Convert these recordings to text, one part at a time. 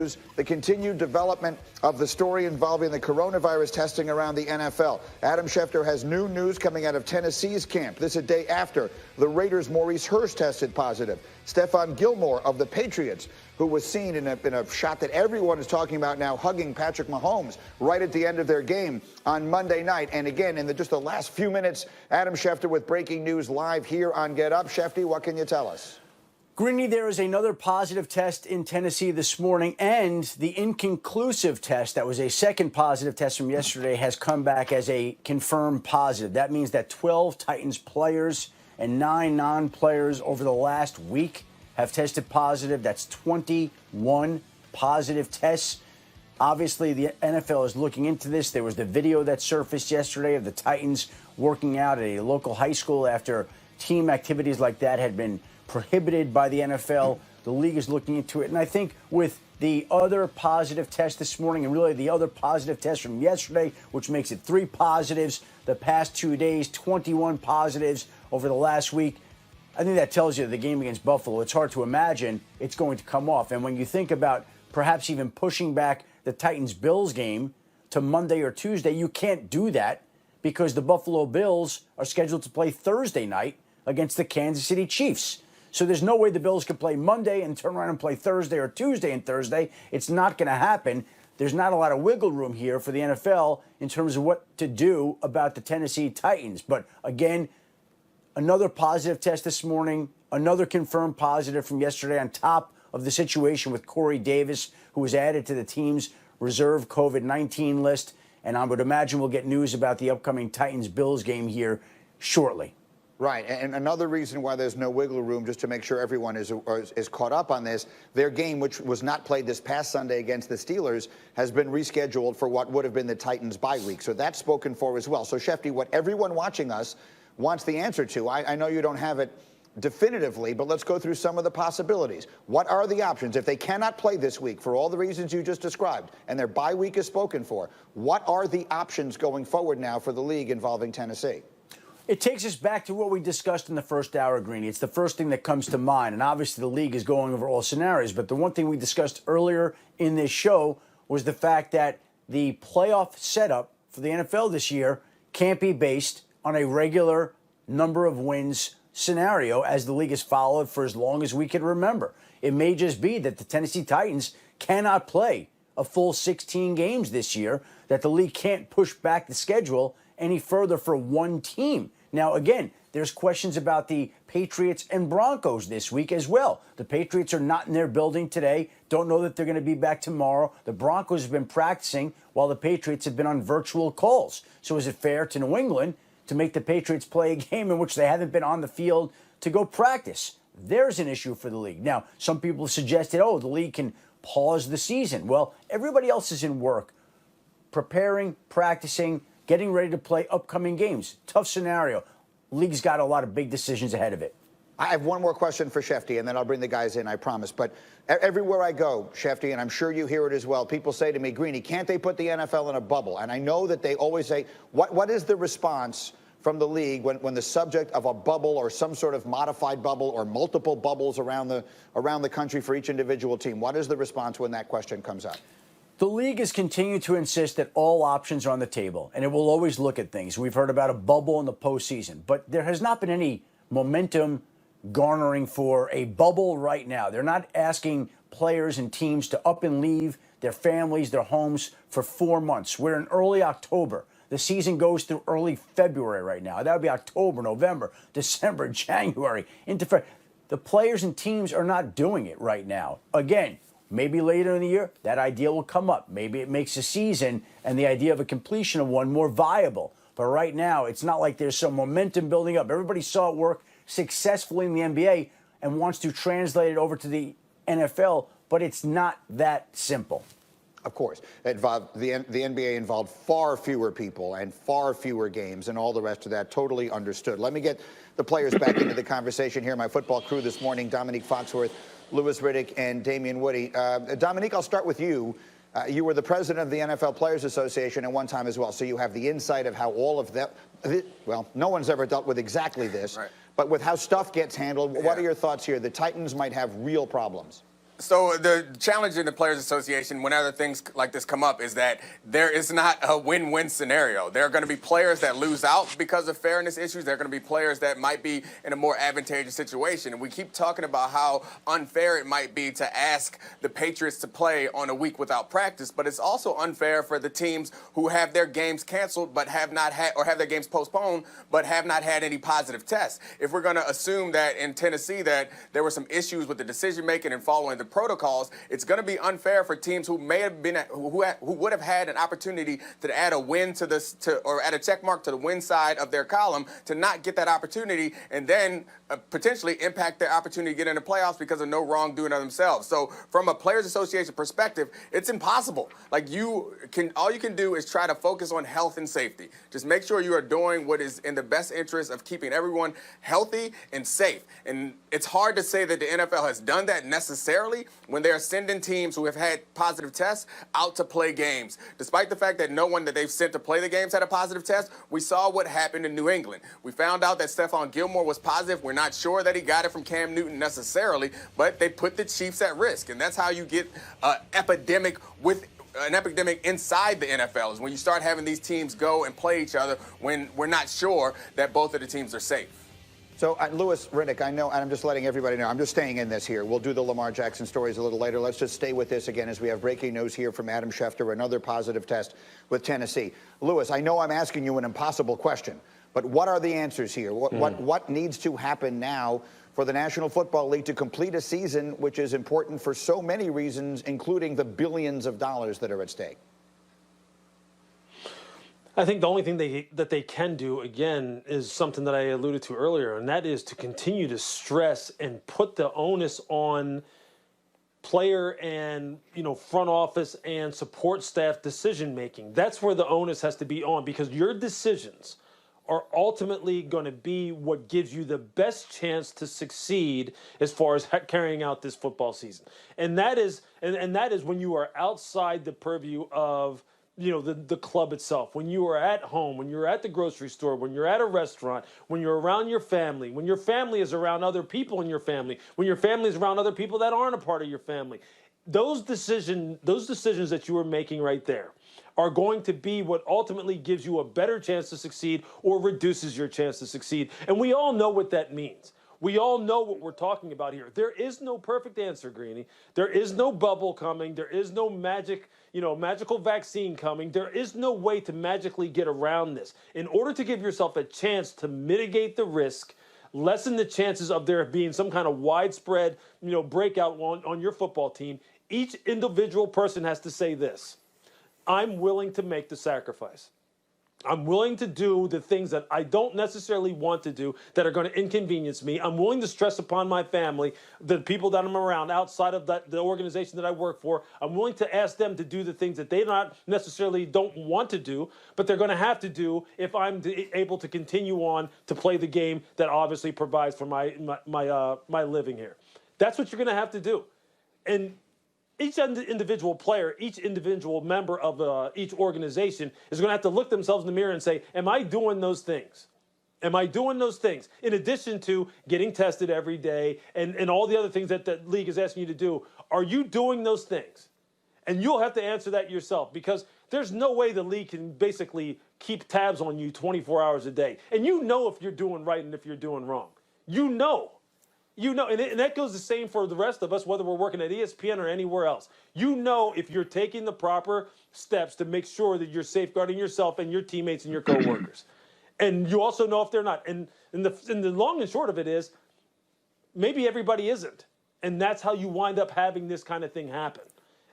The continued development of the story involving the coronavirus testing around the NFL. Adam Schefter has new news coming out of Tennessee's camp. This a day after the Raiders' Maurice Hurst tested positive. Stephon Gilmore of the Patriots, who was seen in a shot that everyone is talking about now, hugging Patrick Mahomes right at the end of their game on Monday night. And again, in just the last few minutes, Adam Schefter with breaking news live here on Get Up. Shefty, what can you tell us? Greeny, there is another positive test in Tennessee this morning, and the inconclusive test, that was a second positive test from yesterday, has come back as a confirmed positive. That means that 12 Titans players and 9 non-players over the last week have tested positive. That's 21 positive tests. Obviously, the NFL is looking into this. There was the video that surfaced yesterday of the Titans working out at a local high school after team activities like that had been prohibited by the NFL. The league is looking into it. And I think with the other positive test this morning and really the other positive test from yesterday, which makes it 3 positives the past 2 days, 21 positives over the last week, I think that tells you the game against Buffalo, it's hard to imagine it's going to come off. And when you think about perhaps even pushing back the Titans-Bills game to Monday or Tuesday, you can't do that because the Buffalo Bills are scheduled to play Thursday night against the Kansas City Chiefs. So there's no way the Bills can play Monday and turn around and play Thursday or Tuesday and Thursday. It's not going to happen. There's not a lot of wiggle room here for the NFL in terms of what to do about the Tennessee Titans. But again, another positive test this morning, another confirmed positive from yesterday on top of the situation with Corey Davis, who was added to the team's reserve COVID-19 list. And I would imagine we'll get news about the upcoming Titans-Bills game here shortly. Right, and another reason why there's no wiggle room, just to make sure everyone is caught up on this, their game, which was not played this past Sunday against the Steelers, has been rescheduled for what would have been the Titans' bye week. So that's spoken for as well. So, Shefty, what everyone watching us wants the answer to, I know you don't have it definitively, but let's go through some of the possibilities. What are the options? If they cannot play this week for all the reasons you just described, and their bye week is spoken for, what are the options going forward now for the league involving Tennessee? It takes us back to what we discussed in the first hour, Greeny. It's the first thing that comes to mind. And obviously the league is going over all scenarios. But the one thing we discussed earlier in this show was the fact that the playoff setup for the NFL this year can't be based on a regular number of wins scenario as the league has followed for as long as we can remember. It may just be that the Tennessee Titans cannot play a full 16 games this year, that the league can't push back the schedule any further for one team. Now, again, there's questions about the Patriots and Broncos this week as well. The Patriots are not in their building today. Don't know that they're going to be back tomorrow. The Broncos have been practicing while the Patriots have been on virtual calls. So is it fair to New England to make the Patriots play a game in which they haven't been on the field to go practice? There's an issue for the league. Now, some people have suggested, the league can pause the season. Well, everybody else is in work, preparing, practicing, getting ready to play upcoming games. Tough scenario. League's got a lot of big decisions ahead of it. I have one more question for Shefty, and then I'll bring the guys in, I promise. But everywhere I go, Shefty, and I'm sure you hear it as well, people say to me, Greeny, can't they put the NFL in a bubble? And I know that they always say, what is the response from the league when the subject of a bubble or some sort of modified bubble or multiple bubbles around the country for each individual team? What is the response when that question comes up? The league has continued to insist that all options are on the table, and it will always look at things. We've heard about a bubble in the postseason, but there has not been any momentum garnering for a bubble right now. They're not asking players and teams to up and leave their families, their homes for 4 months. We're in early October. The season goes through early February right now. That would be October, November, December, January, into February. The players and teams are not doing it right now. Again, maybe later in the year, that idea will come up. Maybe it makes a season and the idea of a completion of one more viable. But right now, it's not like there's some momentum building up. Everybody saw it work successfully in the NBA and wants to translate it over to the NFL, but it's not that simple. Of course. The NBA involved far fewer people and far fewer games and all the rest of that. Totally understood. Let me get the players back into the conversation here. My football crew this morning, Dominique Foxworth, Louis Riddick, and Damian Woody. Dominique, I'll start with you. You were the president of the NFL Players Association at one time as well, so you have the insight of how all of that, well, no one's ever dealt with exactly this, right, but with how stuff gets handled. What are your thoughts here? The Titans might have real problems. So the challenge in the Players Association, whenever things like this come up, is that there is not a win-win scenario. There are going to be players that lose out because of fairness issues. There are going to be players that might be in a more advantageous situation. And we keep talking about how unfair it might be to ask the Patriots to play on a week without practice, but it's also unfair for the teams who have their games canceled but have not had, or have their games postponed but have not had any positive tests. If we're going to assume that in Tennessee that there were some issues with the decision making and following the protocols, it's going to be unfair for teams who may have been who would have had an opportunity to add a win to this or add a check mark to the win side of their column to not get that opportunity and then potentially impact their opportunity to get in the playoffs because of no wrongdoing of themselves. So from a Players Association perspective, it's impossible. Like all you can do is try to focus on health and safety. Just make sure you are doing what is in the best interest of keeping everyone healthy and safe. And it's hard to say that the NFL has done that necessarily when they're sending teams who have had positive tests out to play games. Despite the fact that no one that they've sent to play the games had a positive test, we saw what happened in New England. We found out that Stephon Gilmore was positive. We're not sure that he got it from Cam Newton necessarily, but they put the Chiefs at risk. And that's how you get an epidemic inside the NFL, is when you start having these teams go and play each other when we're not sure that both of the teams are safe. So, Louis, Riddick, I know, and I'm just letting everybody know, I'm just staying in this here. We'll do the Lamar Jackson stories a little later. Let's just stay with this again as we have breaking news here from Adam Schefter, another positive test with Tennessee. Louis, I know I'm asking you an impossible question, but what are the answers here? What needs to happen now for the National Football League to complete a season which is important for so many reasons, including the billions of dollars that are at stake? I think the only thing that they can do, again, is something that I alluded to earlier, and that is to continue to stress and put the onus on player and, front office and support staff decision making. That's where the onus has to be on, because your decisions are ultimately going to be what gives you the best chance to succeed as far as carrying out this football season. And that is when you are outside the purview of the club itself, when you are at home, when you're at the grocery store, when you're at a restaurant, when you're around your family, when your family is around other people in your family, when your family is around other people that aren't a part of your family. Those decisions that you are making right there are going to be what ultimately gives you a better chance to succeed or reduces your chance to succeed. And we all know what that means. We all know what we're talking about here. There is no perfect answer, Greeny. There is no bubble coming. There is no magical vaccine coming. There is no way to magically get around this. In order to give yourself a chance to mitigate the risk, lessen the chances of there being some kind of widespread, breakout on your football team, each individual person has to say this: I'm willing to make the sacrifice. I'm willing to do the things that I don't necessarily want to do that are going to inconvenience me. I'm willing to stress upon my family, the people that I'm around outside of the organization that I work for. I'm willing to ask them to do the things that they not necessarily don't want to do, but they're going to have to do if I'm able to continue on to play the game that obviously provides for my living here. That's what you're going to have to do. And each individual player, each individual member of each organization is going to have to look themselves in the mirror and say, am I doing those things? Am I doing those things? In addition to getting tested every day and all the other things that the league is asking you to do, are you doing those things? And you'll have to answer that yourself, because there's no way the league can basically keep tabs on you 24 hours a day. And if you're doing right and if you're doing wrong. And that goes the same for the rest of us, whether we're working at ESPN or anywhere else. If you're taking the proper steps to make sure that you're safeguarding yourself and your teammates and your coworkers. And you also know if they're not. And the long and short of it is, maybe everybody isn't. And that's how you wind up having this kind of thing happen.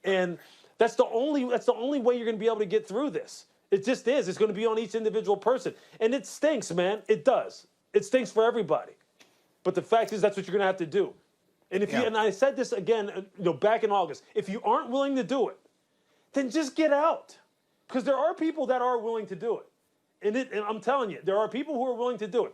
And that's the only way you're going to be able to get through this. It just is. It's going to be on each individual person. And it stinks, man. It does. It stinks for everybody. But the fact is, that's what you're going to have to do. And and I said this again, back in August, if you aren't willing to do it, then just get out. Because there are people that are willing to do it. And I'm telling you, there are people who are willing to do it.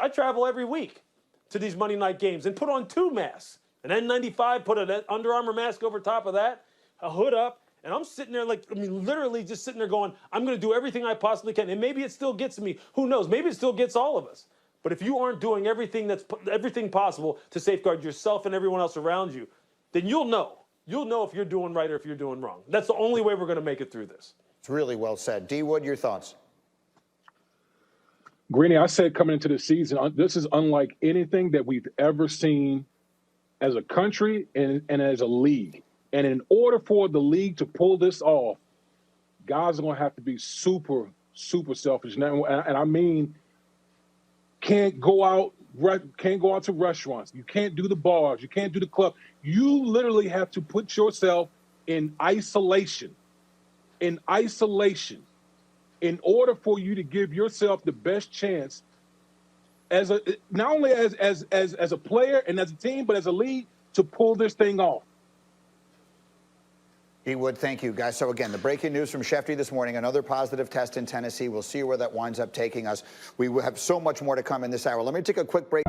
I travel every week to these Monday night games and put on 2 masks. An N95, put an Under Armour mask over top of that, a hood up, and I'm sitting there literally just sitting there going, I'm going to do everything I possibly can. And maybe it still gets me. Who knows? Maybe it still gets all of us. But if you aren't doing everything possible to safeguard yourself and everyone else around you, then you'll know. You'll know if you're doing right or if you're doing wrong. That's the only way we're going to make it through this. It's really well said. D. Wood, your thoughts? Greeny, I said coming into the season, this is unlike anything that we've ever seen as a country and as a league. And in order for the league to pull this off, guys are going to have to be super, super selfish. And I mean, can't go out to restaurants. You can't do the bars. You can't do the club. You literally have to put yourself in isolation. In order for you to give yourself the best chance as not only as a player and as a team, but as a league to pull this thing off. D. Wood, thank you, guys. So again, the breaking news from Shefty this morning, another positive test in Tennessee. We'll see where that winds up taking us. We will have so much more to come in this hour. Let me take a quick break.